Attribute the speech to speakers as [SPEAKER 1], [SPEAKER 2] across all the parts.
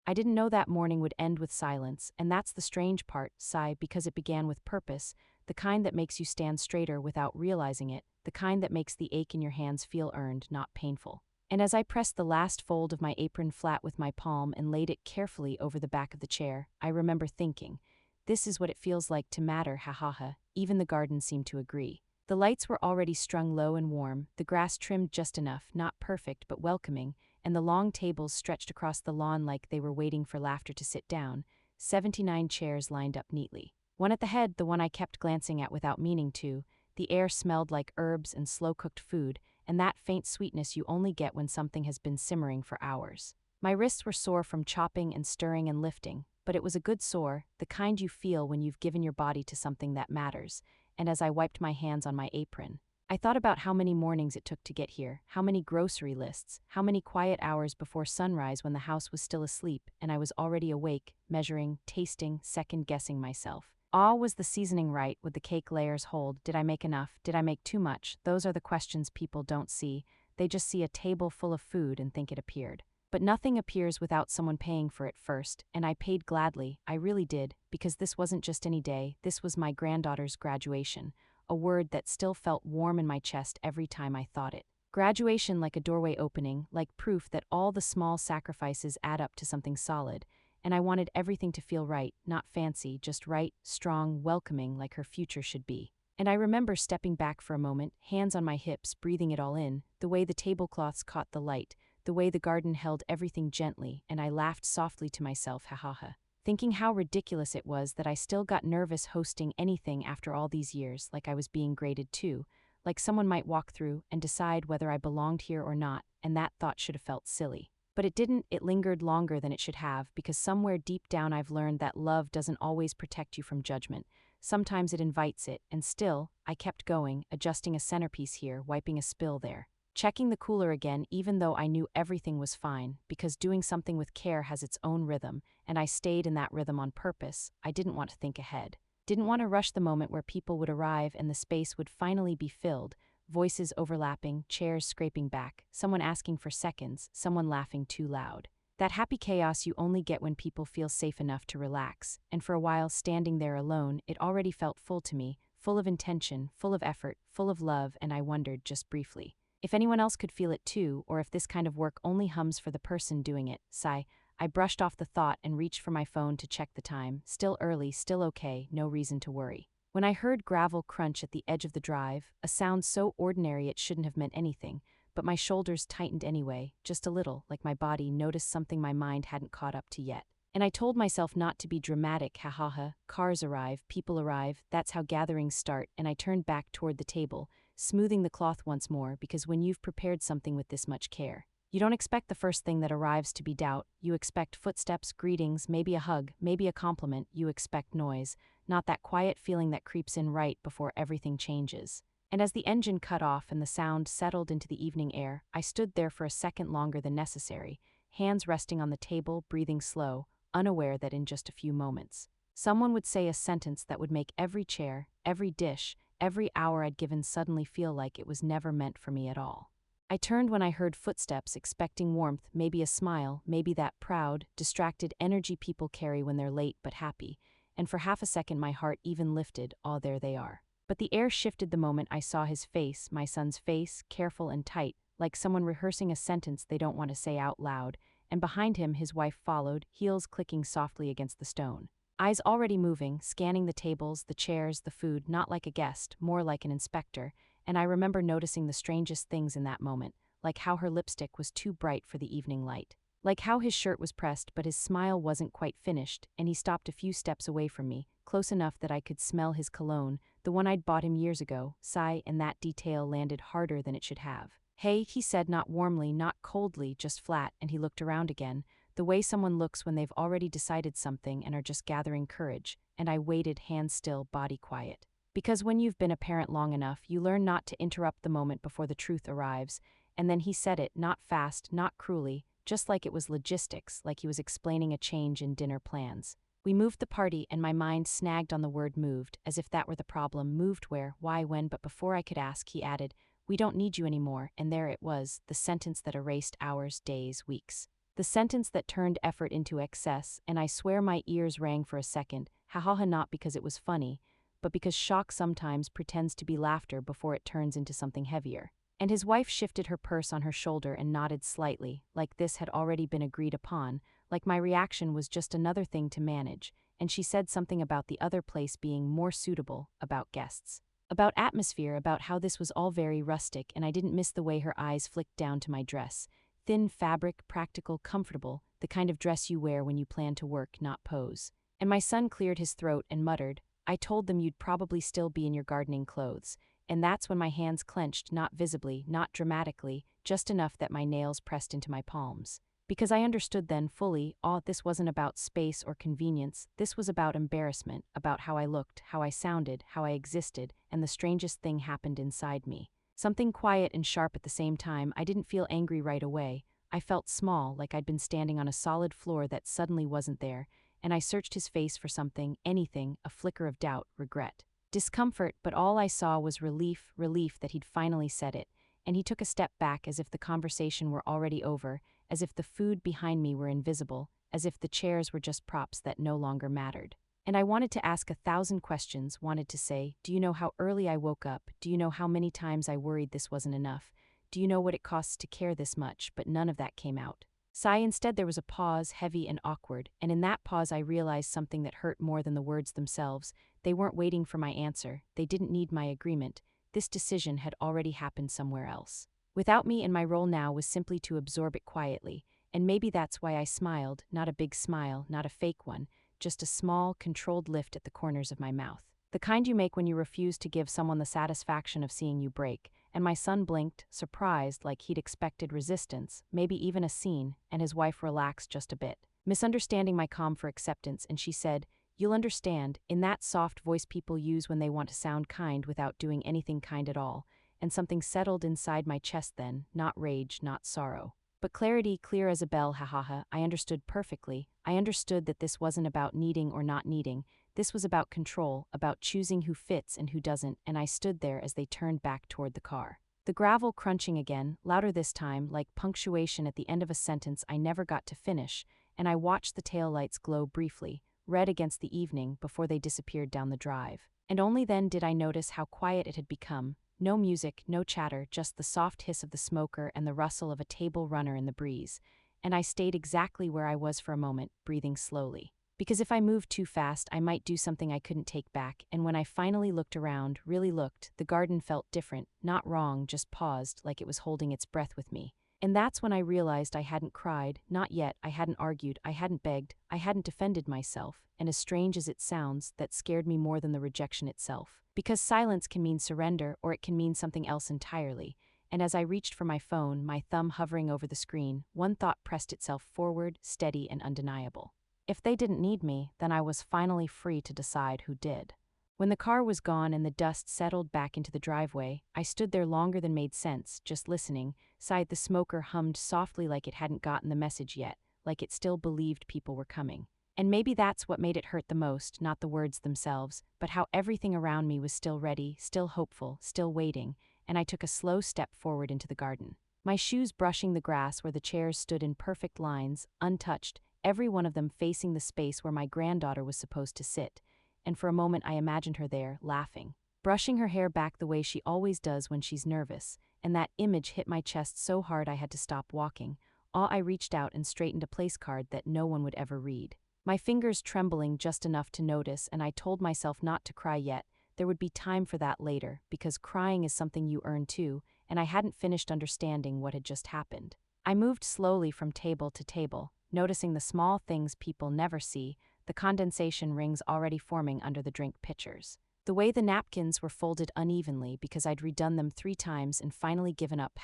[SPEAKER 1] I didn't know that morning would end with silence, and that's the strange part, sigh, because it began with purpose, the kind that makes you stand straighter without realizing it, the kind that makes the ache in your hands feel earned, not painful. And as I pressed the last fold of my apron flat with my palm and laid it carefully over the back of the chair, I remember thinking, this is what it feels like to matter, ha ha ha. Even the garden seemed to agree. The lights were already strung low and warm, the grass trimmed just enough, not perfect but welcoming, and the long tables stretched across the lawn like they were waiting for laughter to sit down, 79 chairs lined up neatly. One at the head, the one I kept glancing at without meaning to, the air smelled like herbs and slow-cooked food, and that faint sweetness you only get when something has been simmering for hours. My wrists were sore from chopping and stirring and lifting, but it was a good sore, the kind you feel when you've given your body to something that matters, and as I wiped my hands on my apron, I thought about how many mornings it took to get here, how many grocery lists, how many quiet hours before sunrise when the house was still asleep and I was already awake, measuring, tasting, second-guessing myself. Was the seasoning right? Would the cake layers hold? Did I make enough? Did I make too much? Those are the questions people don't see. They just see a table full of food and think it appeared. But nothing appears without someone paying for it first, and I paid gladly, I really did, because this wasn't just any day, this was my granddaughter's graduation, a word that still felt warm in my chest every time I thought it. Graduation, like a doorway opening, like proof that all the small sacrifices add up to something solid, and I wanted everything to feel right, not fancy, just right, strong, welcoming, like her future should be. And I remember stepping back for a moment, hands on my hips, breathing it all in, the way the tablecloths caught the light, the way the garden held everything gently, and I laughed softly to myself, ha ha ha, thinking how ridiculous it was that I still got nervous hosting anything after all these years, like I was being graded too, like someone might walk through and decide whether I belonged here or not, and that thought should have felt silly. But it didn't, it lingered longer than it should have, because somewhere deep down I've learned that love doesn't always protect you from judgment. Sometimes it invites it, and still, I kept going, adjusting a centerpiece here, wiping a spill there, checking the cooler again even though I knew everything was fine, because doing something with care has its own rhythm, and I stayed in that rhythm on purpose. I didn't want to think ahead. Didn't want to rush the moment where people would arrive and the space would finally be filled, voices overlapping, chairs scraping back, someone asking for seconds, someone laughing too loud. That happy chaos you only get when people feel safe enough to relax, and for a while standing there alone, it already felt full to me, full of intention, full of effort, full of love, and I wondered, just briefly, if anyone else could feel it too, or if this kind of work only hums for the person doing it. Sigh, I brushed off the thought and reached for my phone to check the time. Still early, still okay, no reason to worry. When I heard gravel crunch at the edge of the drive, a sound so ordinary it shouldn't have meant anything, but my shoulders tightened anyway, just a little, like my body noticed something my mind hadn't caught up to yet. And I told myself not to be dramatic, ha ha ha, cars arrive, people arrive, that's how gatherings start, and I turned back toward the table, smoothing the cloth once more, because when you've prepared something with this much care, you don't expect the first thing that arrives to be doubt. You expect footsteps, greetings, maybe a hug, maybe a compliment. You expect noise, not that quiet feeling that creeps in right before everything changes. And as the engine cut off and the sound settled into the evening air, I stood there for a second longer than necessary, hands resting on the table, breathing slow, unaware that in just a few moments, someone would say a sentence that would make every chair, every dish, every hour I'd given suddenly feel like it was never meant for me at all. I turned when I heard footsteps, expecting warmth, maybe a smile, maybe that proud, distracted energy people carry when they're late but happy, and for half a second my heart even lifted, there they are. But the air shifted the moment I saw his face, my son's face, careful and tight, like someone rehearsing a sentence they don't want to say out loud, and behind him his wife followed, heels clicking softly against the stone. Eyes already moving, scanning the tables, the chairs, the food, not like a guest, more like an inspector, and I remember noticing the strangest things in that moment, like how her lipstick was too bright for the evening light, like how his shirt was pressed but his smile wasn't quite finished, and he stopped a few steps away from me, close enough that I could smell his cologne, the one I'd bought him years ago, sigh, and that detail landed harder than it should have. Hey, he said, not warmly, not coldly, just flat, and he looked around again, the way someone looks when they've already decided something and are just gathering courage, and I waited, hands still, body quiet. Because when you've been a parent long enough, you learn not to interrupt the moment before the truth arrives, and then he said it, not fast, not cruelly, just like it was logistics, like he was explaining a change in dinner plans. We moved the party, and my mind snagged on the word moved, as if that were the problem. Moved where, why, when, but before I could ask, he added, we don't need you anymore, and there it was, the sentence that erased hours, days, weeks. The sentence that turned effort into excess, and I swear my ears rang for a second, ha, not because it was funny, but because shock sometimes pretends to be laughter before it turns into something heavier. And his wife shifted her purse on her shoulder and nodded slightly, like this had already been agreed upon, like my reaction was just another thing to manage, and she said something about the other place being more suitable, about guests. About atmosphere, about how this was all very rustic, and I didn't miss the way her eyes flicked down to my dress. Thin fabric, practical, comfortable, the kind of dress you wear when you plan to work, not pose. And my son cleared his throat and muttered, "I told them you'd probably still be in your gardening clothes." And that's when my hands clenched, not visibly, not dramatically, just enough that my nails pressed into my palms. Because I understood then fully, this wasn't about space or convenience, this was about embarrassment, about how I looked, how I sounded, how I existed, and the strangest thing happened inside me. Something quiet and sharp at the same time. I didn't feel angry right away. I felt small, like I'd been standing on a solid floor that suddenly wasn't there, and I searched his face for something, anything, a flicker of doubt, regret. Discomfort, but all I saw was relief that he'd finally said it, and he took a step back as if the conversation were already over, as if the food behind me were invisible, as if the chairs were just props that no longer mattered. And I wanted to ask 1,000 questions, wanted to say, do you know how early I woke up? Do you know how many times I worried this wasn't enough? Do you know what it costs to care this much? But none of that came out. Instead there was a pause, heavy and awkward, and in that pause I realized something that hurt more than the words themselves. They weren't waiting for my answer, they didn't need my agreement. This decision had already happened somewhere else. Without me, and my role now was simply to absorb it quietly, and maybe that's why I smiled, not a big smile, not a fake one, just a small, controlled lift at the corners of my mouth. The kind you make when you refuse to give someone the satisfaction of seeing you break. And my son blinked, surprised, like he'd expected resistance, maybe even a scene, and his wife relaxed just a bit, misunderstanding my calm for acceptance, and she said, "You'll understand," in that soft voice people use when they want to sound kind without doing anything kind at all, and something settled inside my chest then, not rage, not sorrow. But clarity, clear as a bell, ha. I understood perfectly. I understood that this wasn't about needing or not needing. This was about control, about choosing who fits and who doesn't, and I stood there as they turned back toward the car. The gravel crunching again, louder this time, like punctuation at the end of a sentence I never got to finish, and I watched the taillights glow briefly, red against the evening, before they disappeared down the drive. And only then did I notice how quiet it had become. No music, no chatter, just the soft hiss of the smoker and the rustle of a table runner in the breeze. And I stayed exactly where I was for a moment, breathing slowly. Because if I moved too fast, I might do something I couldn't take back, and when I finally looked around, really looked, the garden felt different, not wrong, just paused, like it was holding its breath with me. And that's when I realized I hadn't cried, not yet, I hadn't argued, I hadn't begged, I hadn't defended myself, and as strange as it sounds, that scared me more than the rejection itself. Because silence can mean surrender, or it can mean something else entirely. And as I reached for my phone, my thumb hovering over the screen, one thought pressed itself forward, steady and undeniable. If they didn't need me, then I was finally free to decide who did. When the car was gone and the dust settled back into the driveway, I stood there longer than made sense, just listening. The smoker hummed softly like it hadn't gotten the message yet, like it still believed people were coming. And maybe that's what made it hurt the most, not the words themselves, but how everything around me was still ready, still hopeful, still waiting, and I took a slow step forward into the garden. My shoes brushing the grass where the chairs stood in perfect lines, untouched, every one of them facing the space where my granddaughter was supposed to sit, and for a moment I imagined her there, laughing, brushing her hair back the way she always does when she's nervous, and that image hit my chest so hard I had to stop walking. I reached out and straightened a place card that no one would ever read. My fingers trembling just enough to notice, and I told myself not to cry yet. There would be time for that later, because crying is something you earn too, and I hadn't finished understanding what had just happened. I moved slowly from table to table, noticing the small things people never see, the condensation rings already forming under the drink pitchers. The way the napkins were folded unevenly because I'd redone them 3 times and finally given up,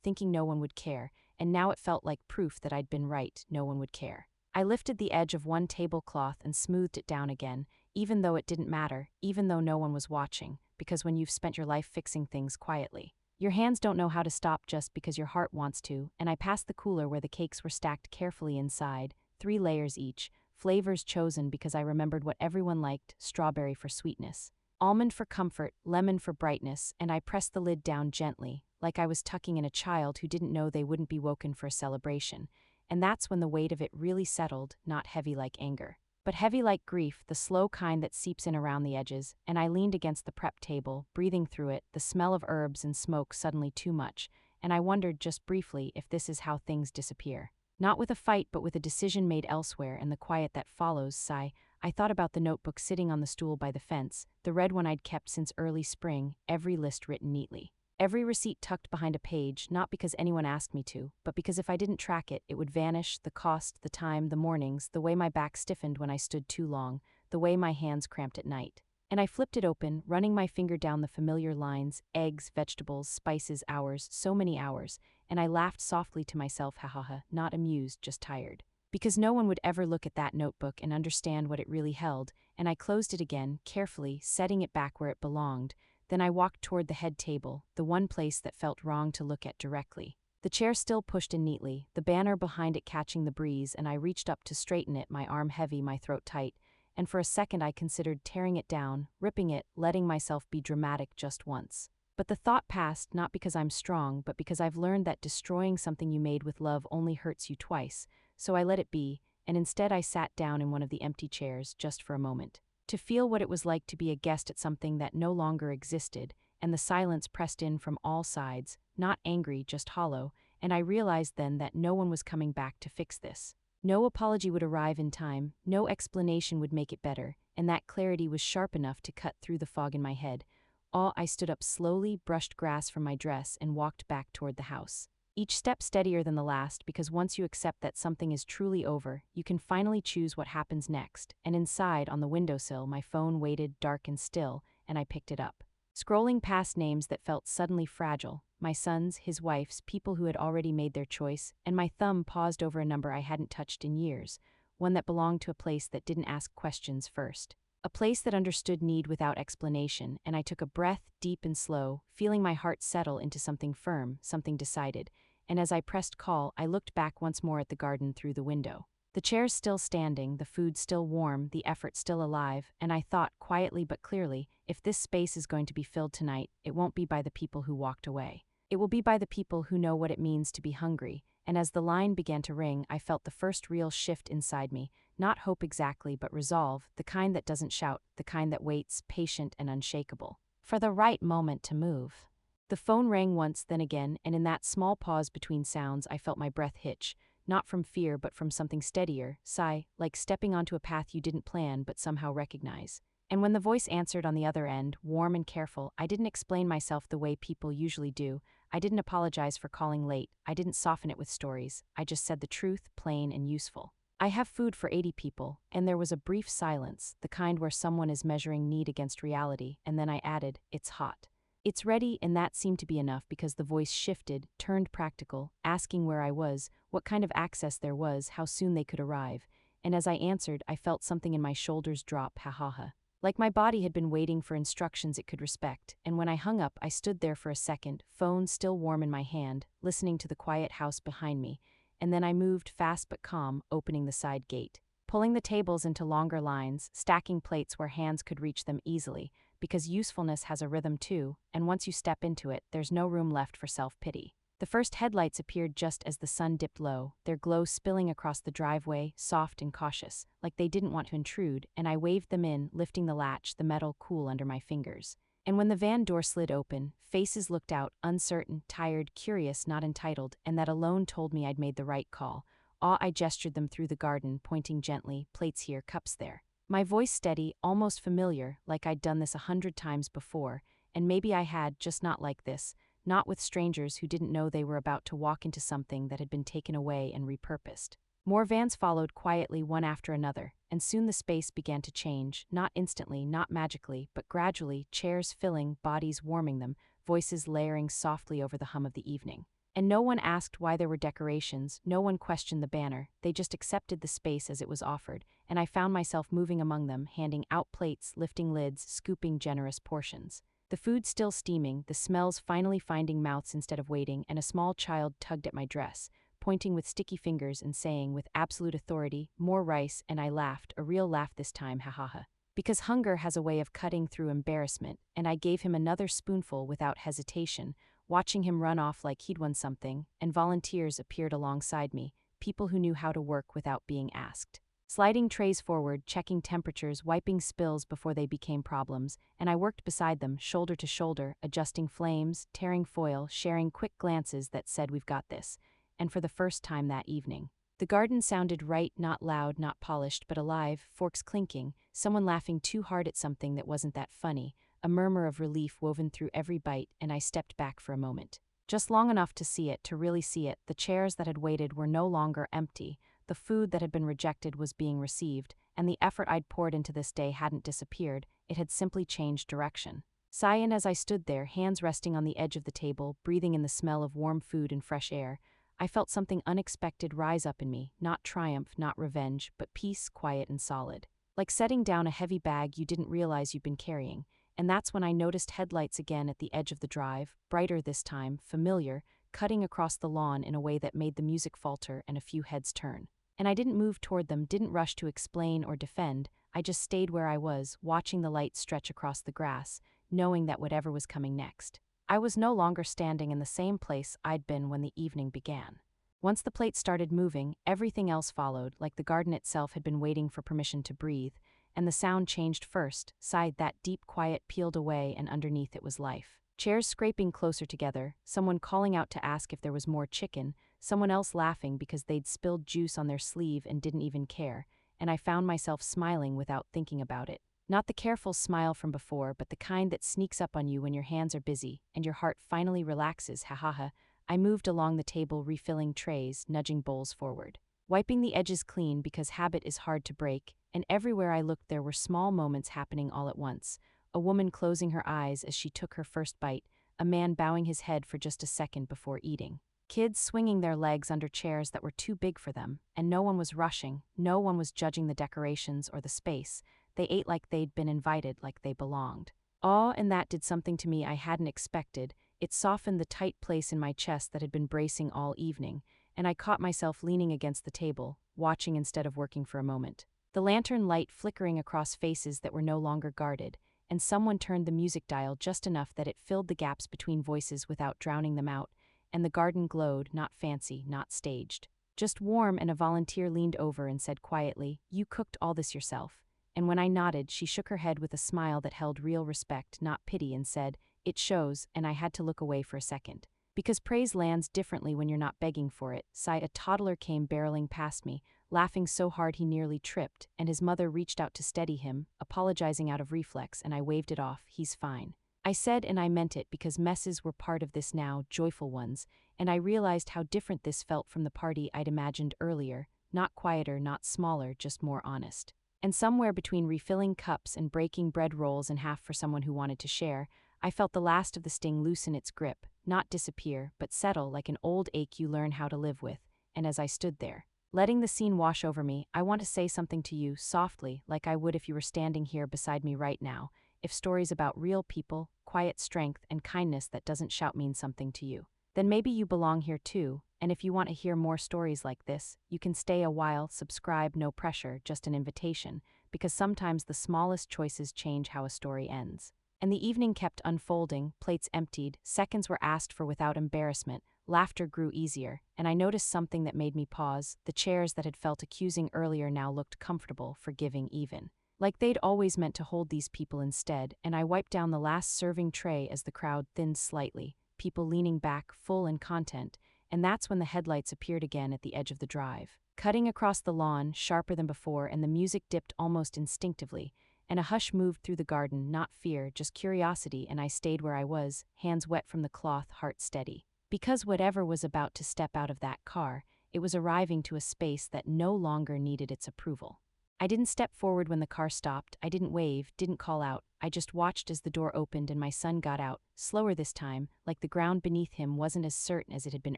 [SPEAKER 1] thinking no one would care, and now it felt like proof that I'd been right, no one would care. I lifted the edge of one tablecloth and smoothed it down again, even though it didn't matter, even though no one was watching, because when you've spent your life fixing things quietly, your hands don't know how to stop just because your heart wants to, and I passed the cooler where the cakes were stacked carefully inside, 3 layers each, flavors chosen because I remembered what everyone liked, strawberry for sweetness, almond for comfort, lemon for brightness, and I pressed the lid down gently, like I was tucking in a child who didn't know they wouldn't be woken for a celebration. and that's when the weight of it really settled, not heavy like anger, but heavy like grief, the slow kind that seeps in around the edges, and I leaned against the prep table, breathing through it, the smell of herbs and smoke suddenly too much, and I wondered just briefly if this is how things disappear. Not with a fight, but with a decision made elsewhere and the quiet that follows. Sigh. I thought about the notebook sitting on the stool by the fence, the red one I'd kept since early spring, every list written neatly. Every receipt tucked behind a page, not because anyone asked me to, but because if I didn't track it, it would vanish, the cost, the time, the mornings, the way my back stiffened when I stood too long, the way my hands cramped at night. And I flipped it open, running my finger down the familiar lines, eggs, vegetables, spices, hours, so many hours, and I laughed softly to myself, ha ha ha, not amused, just tired. Because no one would ever look at that notebook and understand what it really held, and I closed it again, carefully, setting it back where it belonged. Then I walked toward the head table, the one place that felt wrong to look at directly. The chair still pushed in neatly, the banner behind it catching the breeze, and I reached up to straighten it, my arm heavy, my throat tight, and for a second I considered tearing it down, ripping it, letting myself be dramatic just once. But the thought passed, not because I'm strong, but because I've learned that destroying something you made with love only hurts you twice, so I let it be, and instead I sat down in one of the empty chairs, just for a moment, to feel what it was like to be a guest at something that no longer existed, and the silence pressed in from all sides, not angry, just hollow, and I realized then that no one was coming back to fix this. No apology would arrive in time, no explanation would make it better, and that clarity was sharp enough to cut through the fog in my head. I stood up slowly, brushed grass from my dress, and walked back toward the house. Each step steadier than the last, because once you accept that something is truly over, you can finally choose what happens next, and inside, on the windowsill, my phone waited, dark and still, and I picked it up. Scrolling past names that felt suddenly fragile, my son's, his wife's, people who had already made their choice, and my thumb paused over a number I hadn't touched in years, one that belonged to a place that didn't ask questions first. A place that understood need without explanation, and I took a breath, deep and slow, feeling my heart settle into something firm, something decided, and as I pressed call, I looked back once more at the garden through the window. The chairs still standing, the food still warm, the effort still alive, and I thought, quietly but clearly, if this space is going to be filled tonight, it won't be by the people who walked away. It will be by the people who know what it means to be hungry, and as the line began to ring, I felt the first real shift inside me, not hope exactly, but resolve, the kind that doesn't shout, the kind that waits, patient and unshakable, for the right moment to move. The phone rang once, then again, and in that small pause between sounds, I felt my breath hitch, not from fear but from something steadier, sigh, like stepping onto a path you didn't plan but somehow recognize. And when the voice answered on the other end, warm and careful, I didn't explain myself the way people usually do. I didn't apologize for calling late. I didn't soften it with stories. I just said the truth, plain and useful. I have food for 80 people, and there was a brief silence, the kind where someone is measuring need against reality, and then I added, it's hot. It's ready, and that seemed to be enough because the voice shifted, turned practical, asking where I was, what kind of access there was, how soon they could arrive. And as I answered, I felt something in my shoulders drop, ha ha ha. Like my body had been waiting for instructions it could respect, and when I hung up, I stood there for a second, phone still warm in my hand, listening to the quiet house behind me, and then I moved, fast but calm, opening the side gate, pulling the tables into longer lines, stacking plates where hands could reach them easily, because usefulness has a rhythm too, and once you step into it, there's no room left for self-pity. The first headlights appeared just as the sun dipped low, their glow spilling across the driveway, soft and cautious, like they didn't want to intrude, and I waved them in, lifting the latch, the metal cool under my fingers. And when the van door slid open, faces looked out, uncertain, tired, curious, not entitled, and that alone told me I'd made the right call. I gestured them through the garden, pointing gently, plates here, cups there. My voice steady, almost familiar, like I'd done this 100 times before, and maybe I had, just not like this, not with strangers who didn't know they were about to walk into something that had been taken away and repurposed. More vans followed quietly one after another, and soon the space began to change, not instantly, not magically, but gradually, chairs filling, bodies warming them, voices layering softly over the hum of the evening. And no one asked why there were decorations, no one questioned the banner, they just accepted the space as it was offered, and I found myself moving among them, handing out plates, lifting lids, scooping generous portions. The food still steaming, the smells finally finding mouths instead of waiting, and a small child tugged at my dress, pointing with sticky fingers and saying with absolute authority, more rice, and I laughed, a real laugh this time, ha ha ha. Because hunger has a way of cutting through embarrassment, and I gave him another spoonful without hesitation, watching him run off like he'd won something, and volunteers appeared alongside me, people who knew how to work without being asked. Sliding trays forward, checking temperatures, wiping spills before they became problems, and I worked beside them, shoulder to shoulder, adjusting flames, tearing foil, sharing quick glances that said we've got this. And for the first time that evening, the garden sounded right, not loud, not polished, but alive, forks clinking, someone laughing too hard at something that wasn't that funny, a murmur of relief woven through every bite, and I stepped back for a moment. Just long enough to see it, to really see it. The chairs that had waited were no longer empty, the food that had been rejected was being received, and the effort I'd poured into this day hadn't disappeared, it had simply changed direction. Sighing as I stood there, hands resting on the edge of the table, breathing in the smell of warm food and fresh air, I felt something unexpected rise up in me, not triumph, not revenge, but peace, quiet and solid. Like setting down a heavy bag you didn't realize you'd been carrying. And that's when I noticed headlights again at the edge of the drive, brighter this time, familiar, cutting across the lawn in a way that made the music falter and a few heads turn. And I didn't move toward them, didn't rush to explain or defend, I just stayed where I was, watching the light stretch across the grass, knowing that whatever was coming next, I was no longer standing in the same place I'd been when the evening began. Once the plate started moving, everything else followed, like the garden itself had been waiting for permission to breathe, and the sound changed first, sighed that deep quiet peeled away, and underneath it was life. Chairs scraping closer together, someone calling out to ask if there was more chicken, someone else laughing because they'd spilled juice on their sleeve and didn't even care, and I found myself smiling without thinking about it. Not the careful smile from before, but the kind that sneaks up on you when your hands are busy and your heart finally relaxes, ha ha ha. I moved along the table, refilling trays, nudging bowls forward, wiping the edges clean because habit is hard to break, and everywhere I looked there were small moments happening all at once. A woman closing her eyes as she took her first bite, a man bowing his head for just a second before eating, kids swinging their legs under chairs that were too big for them, and no one was rushing, no one was judging the decorations or the space. They ate like they'd been invited, like they belonged. Awe and that did something to me I hadn't expected. It softened the tight place in my chest that had been bracing all evening, and I caught myself leaning against the table, watching instead of working for a moment. The lantern light flickering across faces that were no longer guarded, and someone turned the music dial just enough that it filled the gaps between voices without drowning them out, and the garden glowed, not fancy, not staged, just warm, and a volunteer leaned over and said quietly, "You cooked all this yourself." And when I nodded, she shook her head with a smile that held real respect, not pity, and said, "It shows," and I had to look away for a second. Because praise lands differently when you're not begging for it. Sigh, a toddler came barreling past me, laughing so hard he nearly tripped, and his mother reached out to steady him, apologizing out of reflex, and I waved it off. "He's fine," I said, and I meant it because messes were part of this now, joyful ones, and I realized how different this felt from the party I'd imagined earlier, not quieter, not smaller, just more honest. And somewhere between refilling cups and breaking bread rolls in half for someone who wanted to share, I felt the last of the sting loosen its grip, not disappear, but settle like an old ache you learn how to live with. And as I stood there, letting the scene wash over me, I want to say something to you, softly, like I would if you were standing here beside me right now, if stories about real people, quiet strength, and kindness that doesn't shout mean something to you. Then maybe you belong here too, and if you want to hear more stories like this, you can stay a while, subscribe, no pressure, just an invitation, because sometimes the smallest choices change how a story ends. And the evening kept unfolding, plates emptied, seconds were asked for without embarrassment, laughter grew easier, and I noticed something that made me pause. The chairs that had felt accusing earlier now looked comfortable, forgiving even. Like they'd always meant to hold these people instead, and I wiped down the last serving tray as the crowd thinned slightly, people leaning back, full in content, and that's when the headlights appeared again at the edge of the drive, cutting across the lawn, sharper than before, and the music dipped almost instinctively, and a hush moved through the garden, not fear, just curiosity, and I stayed where I was, hands wet from the cloth, heart steady. Because whatever was about to step out of that car, it was arriving to a space that no longer needed its approval. I didn't step forward when the car stopped, I didn't wave, didn't call out, I just watched as the door opened and my son got out, slower this time, like the ground beneath him wasn't as certain as it had been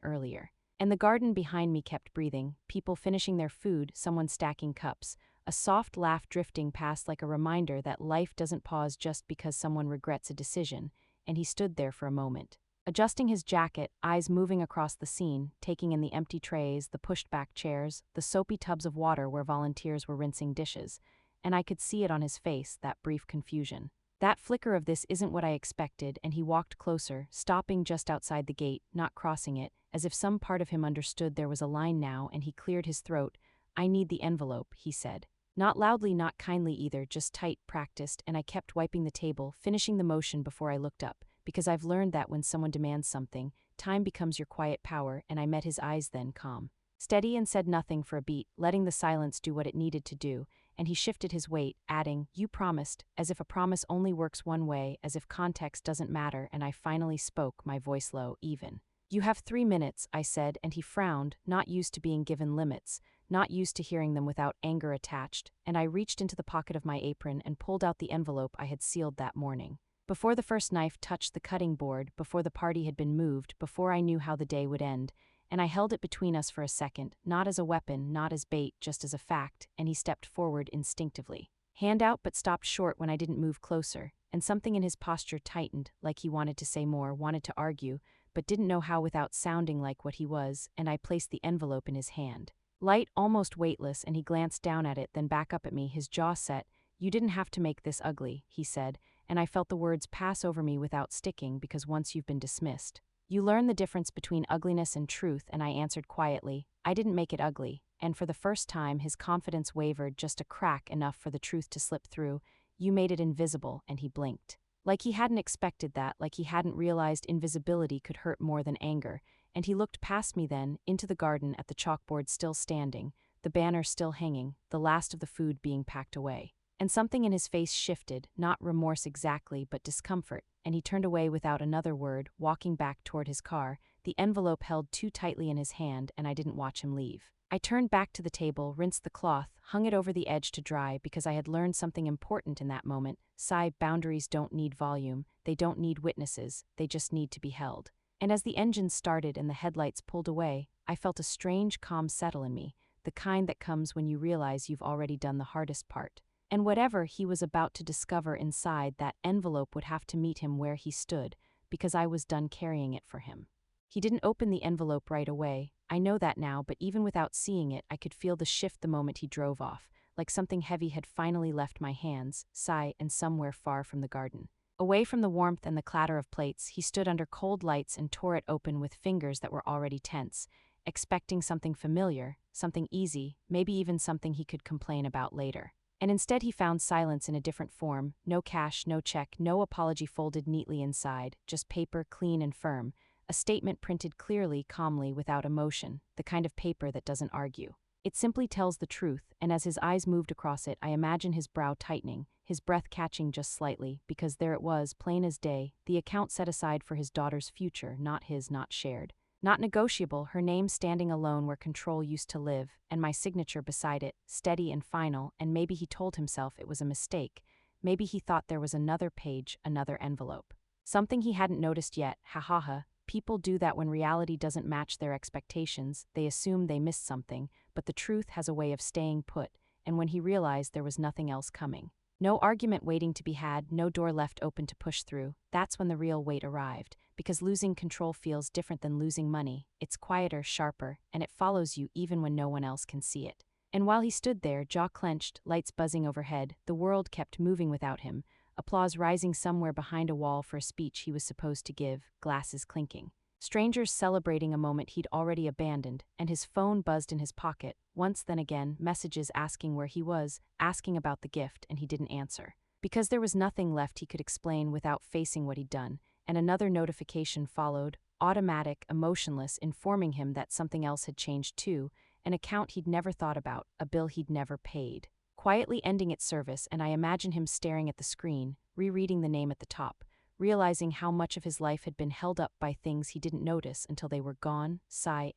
[SPEAKER 1] earlier. And the garden behind me kept breathing, people finishing their food, someone stacking cups, a soft laugh drifting past like a reminder that life doesn't pause just because someone regrets a decision, and he stood there for a moment, adjusting his jacket, eyes moving across the scene, taking in the empty trays, the pushed-back chairs, the soapy tubs of water where volunteers were rinsing dishes, and I could see it on his face, that brief confusion. That flicker of "this isn't what I expected," and he walked closer, stopping just outside the gate, not crossing it, as if some part of him understood there was a line now, and he cleared his throat. "I need the envelope," he said. Not loudly, not kindly either, just tight, practiced, and I kept wiping the table, finishing the motion before I looked up, because I've learned that when someone demands something, time becomes your quiet power, and I met his eyes then, calm, steady, and said nothing for a beat, letting the silence do what it needed to do, and he shifted his weight, adding, "You promised," as if a promise only works one way, as if context doesn't matter, and I finally spoke, my voice low, even. "You have 3 minutes," I said, and he frowned, not used to being given limits, not used to hearing them without anger attached, and I reached into the pocket of my apron and pulled out the envelope I had sealed that morning. Before the first knife touched the cutting board, before the party had been moved, before I knew how the day would end, and I held it between us for a second, not as a weapon, not as bait, just as a fact, and he stepped forward instinctively. Hand out, but stopped short when I didn't move closer, and something in his posture tightened, like he wanted to say more, wanted to argue, but didn't know how without sounding like what he was, and I placed the envelope in his hand. Light, almost weightless, and he glanced down at it, then back up at me, his jaw set. "You didn't have to make this ugly," he said, and I felt the words pass over me without sticking, because once you've been dismissed, you learn the difference between ugliness and truth, and I answered quietly, "I didn't make it ugly," and for the first time his confidence wavered just a crack enough for the truth to slip through. "You made it invisible," and he blinked. Like he hadn't expected that, like he hadn't realized invisibility could hurt more than anger, and he looked past me then, into the garden at the chalkboard still standing, the banner still hanging, the last of the food being packed away. And something in his face shifted, not remorse exactly, but discomfort, and he turned away without another word, walking back toward his car, the envelope held too tightly in his hand, and I didn't watch him leave. I turned back to the table, rinsed the cloth, hung it over the edge to dry, because I had learned something important in that moment. Boundaries don't need volume, they don't need witnesses, they just need to be held. And as the engine started and the headlights pulled away, I felt a strange calm settle in me, the kind that comes when you realize you've already done the hardest part. And whatever he was about to discover inside that envelope would have to meet him where he stood, because I was done carrying it for him. He didn't open the envelope right away, I know that now, but even without seeing it, I could feel the shift the moment he drove off, like something heavy had finally left my hands, and somewhere far from the garden. Away from the warmth and the clatter of plates, he stood under cold lights and tore it open with fingers that were already tense, expecting something familiar, something easy, maybe even something he could complain about later. And instead he found silence in a different form, no cash, no check, no apology folded neatly inside, just paper clean and firm, a statement printed clearly, calmly, without emotion, the kind of paper that doesn't argue. It simply tells the truth, and as his eyes moved across it, I imagine his brow tightening, his breath catching just slightly, because there it was, plain as day, the account set aside for his daughter's future, not his, not shared. Not negotiable, her name standing alone where control used to live, and my signature beside it, steady and final, and maybe he told himself it was a mistake. Maybe he thought there was another page, another envelope. Something he hadn't noticed yet, ha. People do that when reality doesn't match their expectations, they assume they missed something, but the truth has a way of staying put, and when he realized there was nothing else coming. No argument waiting to be had, no door left open to push through, that's when the real weight arrived, because losing control feels different than losing money. It's quieter, sharper, and it follows you even when no one else can see it. And while he stood there, jaw clenched, lights buzzing overhead, the world kept moving without him, applause rising somewhere behind a wall for a speech he was supposed to give, glasses clinking. Strangers celebrating a moment he'd already abandoned, and his phone buzzed in his pocket, once then again, messages asking where he was, asking about the gift, and he didn't answer. Because there was nothing left he could explain without facing what he'd done, and another notification followed, automatic, emotionless, informing him that something else had changed too, an account he'd never thought about, a bill he'd never paid. Quietly ending its service, and I imagine him staring at the screen, rereading the name at the top, realizing how much of his life had been held up by things he didn't notice until they were gone,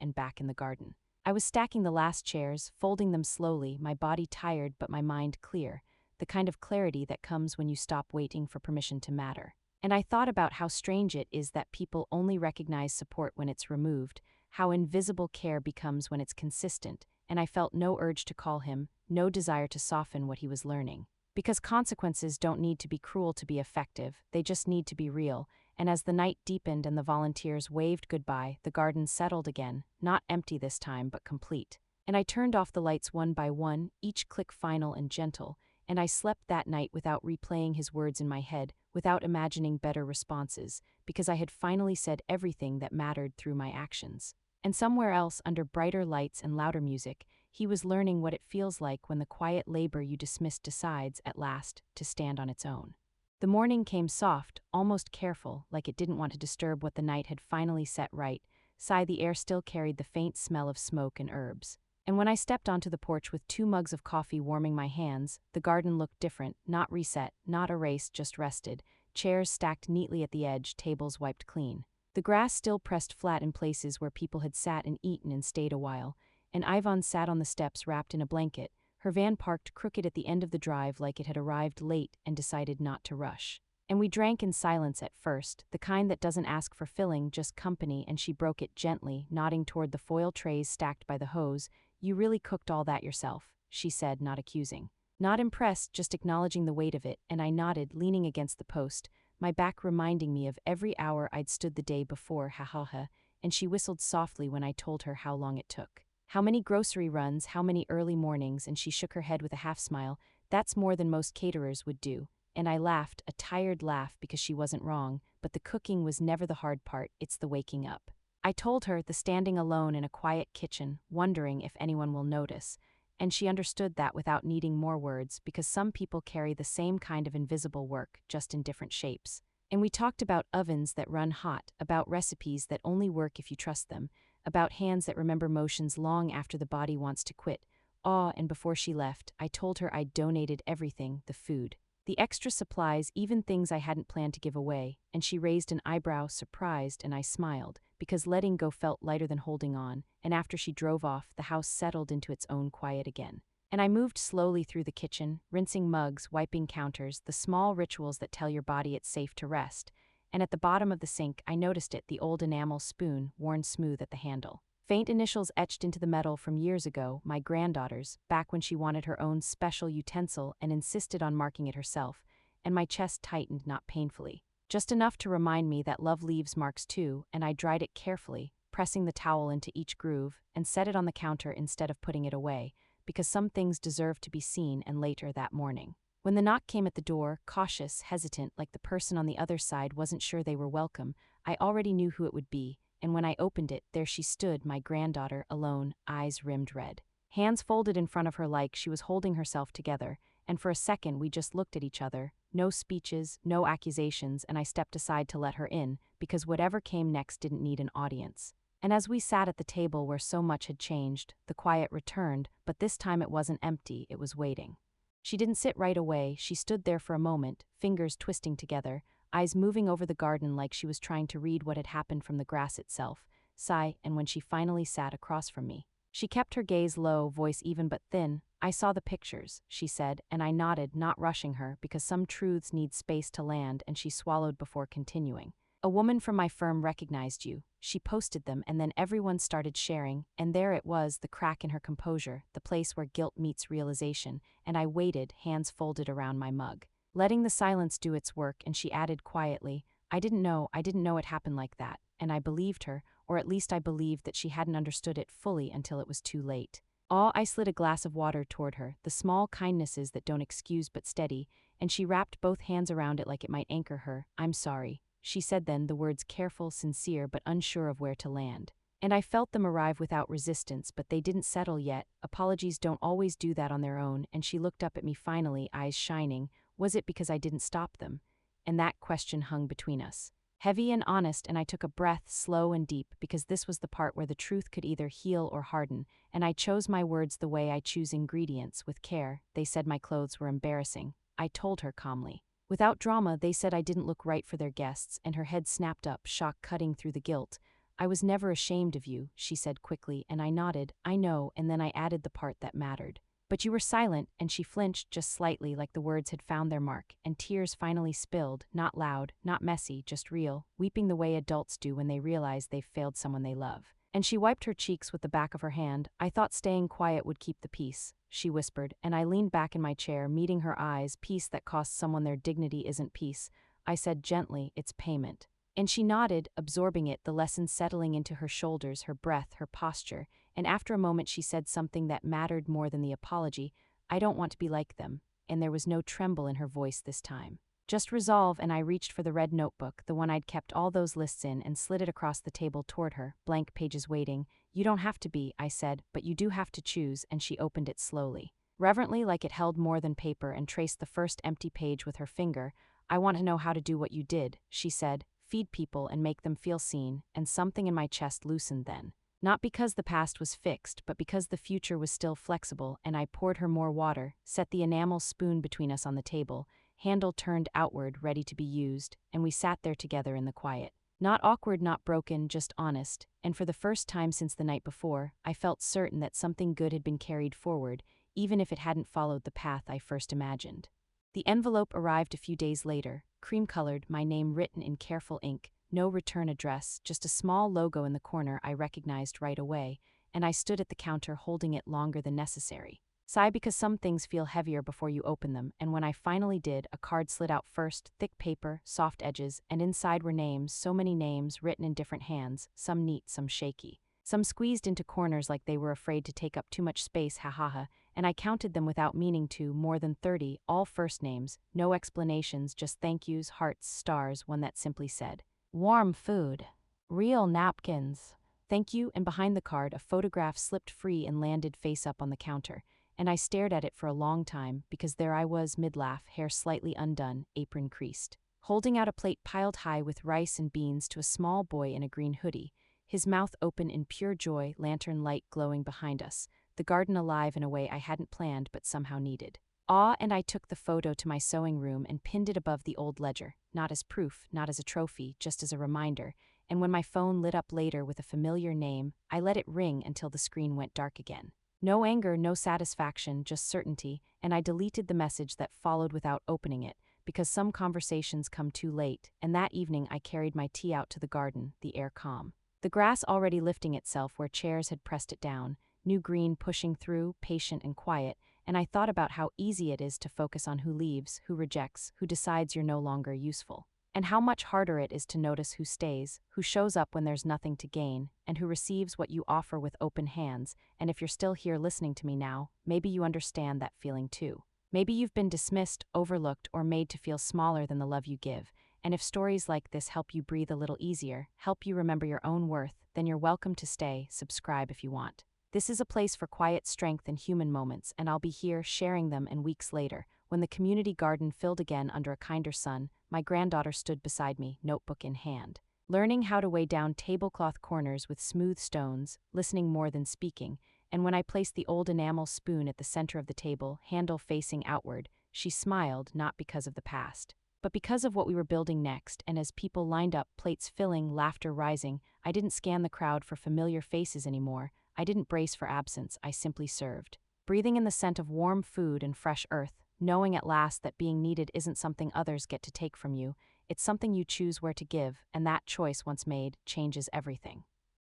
[SPEAKER 1] and back in the garden. I was stacking the last chairs, folding them slowly, my body tired but my mind clear, the kind of clarity that comes when you stop waiting for permission to matter. And I thought about how strange it is that people only recognize support when it's removed, how invisible care becomes when it's consistent, and I felt no urge to call him, no desire to soften what he was learning. Because consequences don't need to be cruel to be effective, they just need to be real, and as the night deepened and the volunteers waved goodbye, the garden settled again, not empty this time but complete. And I turned off the lights one by one, each click final and gentle, and I slept that night without replaying his words in my head, without imagining better responses, because I had finally said everything that mattered through my actions. And somewhere else, under brighter lights and louder music, he was learning what it feels like when the quiet labor you dismissed decides, at last, to stand on its own. The morning came soft, almost careful, like it didn't want to disturb what the night had finally set right. The air still carried the faint smell of smoke and herbs. And when I stepped onto the porch with 2 mugs of coffee warming my hands, the garden looked different, not reset, not erased, just rested, chairs stacked neatly at the edge, tables wiped clean. The grass still pressed flat in places where people had sat and eaten and stayed a while, and Ivan sat on the steps wrapped in a blanket, her van parked crooked at the end of the drive like it had arrived late and decided not to rush. And we drank in silence at first, the kind that doesn't ask for filling, just company, and she broke it gently, nodding toward the foil trays stacked by the hose. "You really cooked all that yourself," she said, not accusing. Not impressed, just acknowledging the weight of it, and I nodded, leaning against the post, my back reminding me of every hour I'd stood the day before, ha ha ha, and she whistled softly when I told her how long it took. How many grocery runs, how many early mornings, and she shook her head with a half smile. That's more than most caterers would do. And I laughed, a tired laugh because she wasn't wrong, but the cooking was never the hard part, it's the waking up. I told her the standing alone in a quiet kitchen, wondering if anyone will notice, and she understood that without needing more words because some people carry the same kind of invisible work, just in different shapes. And we talked about ovens that run hot, about recipes that only work if you trust them, about hands that remember motions long after the body wants to quit. And before she left, I told her I'd donated everything, the food, the extra supplies, even things I hadn't planned to give away, and she raised an eyebrow, surprised, and I smiled, because letting go felt lighter than holding on, and after she drove off, the house settled into its own quiet again. And I moved slowly through the kitchen, rinsing mugs, wiping counters, the small rituals that tell your body it's safe to rest. And at the bottom of the sink, I noticed it, the old enamel spoon, worn smooth at the handle. Faint initials etched into the metal from years ago, my granddaughter's, back when she wanted her own special utensil and insisted on marking it herself, and my chest tightened, not painfully. Just enough to remind me that love leaves marks too, and I dried it carefully, pressing the towel into each groove, and set it on the counter instead of putting it away, because some things deserve to be seen. And later that morning, when the knock came at the door, cautious, hesitant, like the person on the other side wasn't sure they were welcome, I already knew who it would be, and when I opened it, there she stood, my granddaughter, alone, eyes rimmed red. Hands folded in front of her like she was holding herself together, and for a second we just looked at each other, no speeches, no accusations, and I stepped aside to let her in, because whatever came next didn't need an audience. And as we sat at the table where so much had changed, the quiet returned, but this time it wasn't empty, it was waiting. She didn't sit right away, she stood there for a moment, fingers twisting together, eyes moving over the garden like she was trying to read what had happened from the grass itself. And when she finally sat across from me, she kept her gaze low, voice even but thin. "I saw the pictures," she said, and I nodded, not rushing her, because some truths need space to land, and she swallowed before continuing. "A woman from my firm recognized you. She posted them, and then everyone started sharing, and there it was, the crack in her composure, the place where guilt meets realization, and I waited, hands folded around my mug, letting the silence do its work, and she added quietly, I didn't know it happened like that," and I believed her, or at least I believed that she hadn't understood it fully until it was too late. I slid a glass of water toward her, the small kindnesses that don't excuse but steady, and she wrapped both hands around it like it might anchor her. "I'm sorry," she said then, the words careful, sincere, but unsure of where to land. And I felt them arrive without resistance, but they didn't settle yet. Apologies don't always do that on their own, and she looked up at me finally, eyes shining. Was it because I didn't stop them? And that question hung between us, heavy and honest, and I took a breath, slow and deep, because this was the part where the truth could either heal or harden, and I chose my words the way I choose ingredients, with care. They said my clothes were embarrassing. I told her calmly. Without drama, they said I didn't look right for their guests, and her head snapped up, shock cutting through the guilt. "I was never ashamed of you," she said quickly, and I nodded, "I know," and then I added the part that mattered. "But you were silent," and she flinched just slightly, like the words had found their mark, and tears finally spilled, not loud, not messy, just real, weeping the way adults do when they realize they've failed someone they love. And she wiped her cheeks with the back of her hand. "I thought staying quiet would keep the peace," she whispered, and I leaned back in my chair, meeting her eyes. "Peace that costs someone their dignity isn't peace," I said gently, "it's payment." And she nodded, absorbing it, the lesson settling into her shoulders, her breath, her posture, and after a moment she said something that mattered more than the apology. "I don't want to be like them," and there was no tremble in her voice this time. Just resolve, and I reached for the red notebook, the one I'd kept all those lists in, and slid it across the table toward her, blank pages waiting. You don't have to be, I said, but you do have to choose, and she opened it slowly. Reverently, like it held more than paper, and traced the first empty page with her finger. I want to know how to do what you did, she said, feed people and make them feel seen, and something in my chest loosened then. Not because the past was fixed, but because the future was still flexible, and I poured her more water, set the enamel spoon between us on the table, handle turned outward, ready to be used, and we sat there together in the quiet. Not awkward, not broken, just honest, and for the first time since the night before, I felt certain that something good had been carried forward, even if it hadn't followed the path I first imagined. The envelope arrived a few days later, cream-colored, my name written in careful ink, no return address, just a small logo in the corner I recognized right away, and I stood at the counter holding it longer than necessary. Sigh, because some things feel heavier before you open them, and when I finally did, a card slid out first, thick paper, soft edges, and inside were names, so many names, written in different hands, some neat, some shaky. Some squeezed into corners like they were afraid to take up too much space, ha ha ha, and I counted them without meaning to, more than 30, all first names, no explanations, just thank yous, hearts, stars, one that simply said, warm food. Real napkins. Thank you, and behind the card, a photograph slipped free and landed face up on the counter, and I stared at it for a long time, because there I was, mid-laugh, hair slightly undone, apron creased, holding out a plate piled high with rice and beans to a small boy in a green hoodie, his mouth open in pure joy, lantern light glowing behind us, the garden alive in a way I hadn't planned but somehow needed. And I took the photo to my sewing room and pinned it above the old ledger, not as proof, not as a trophy, just as a reminder, and when my phone lit up later with a familiar name, I let it ring until the screen went dark again. No anger, no satisfaction, just certainty, and I deleted the message that followed without opening it, because some conversations come too late, and that evening I carried my tea out to the garden, the air calm. The grass already lifting itself where chairs had pressed it down, new green pushing through, patient and quiet, and I thought about how easy it is to focus on who leaves, who rejects, who decides you're no longer useful. And how much harder it is to notice who stays, who shows up when there's nothing to gain, and who receives what you offer with open hands. And if you're still here listening to me now, maybe you understand that feeling too. Maybe you've been dismissed, overlooked, or made to feel smaller than the love you give. And if stories like this help you breathe a little easier, help you remember your own worth, then you're welcome to stay. Subscribe if you want. This is a place for quiet strength and human moments, and I'll be here sharing them. And weeks later, when the community garden filled again under a kinder sun, my granddaughter stood beside me, notebook in hand, learning how to weigh down tablecloth corners with smooth stones, listening more than speaking, and when I placed the old enamel spoon at the center of the table, handle facing outward, she smiled, not because of the past, but because of what we were building next. And as people lined up, plates filling, laughter rising, I didn't scan the crowd for familiar faces anymore. I didn't brace for absence, I simply served, breathing in the scent of warm food and fresh earth, knowing at last that being needed isn't something others get to take from you, it's something you choose where to give, and that choice once made changes everything.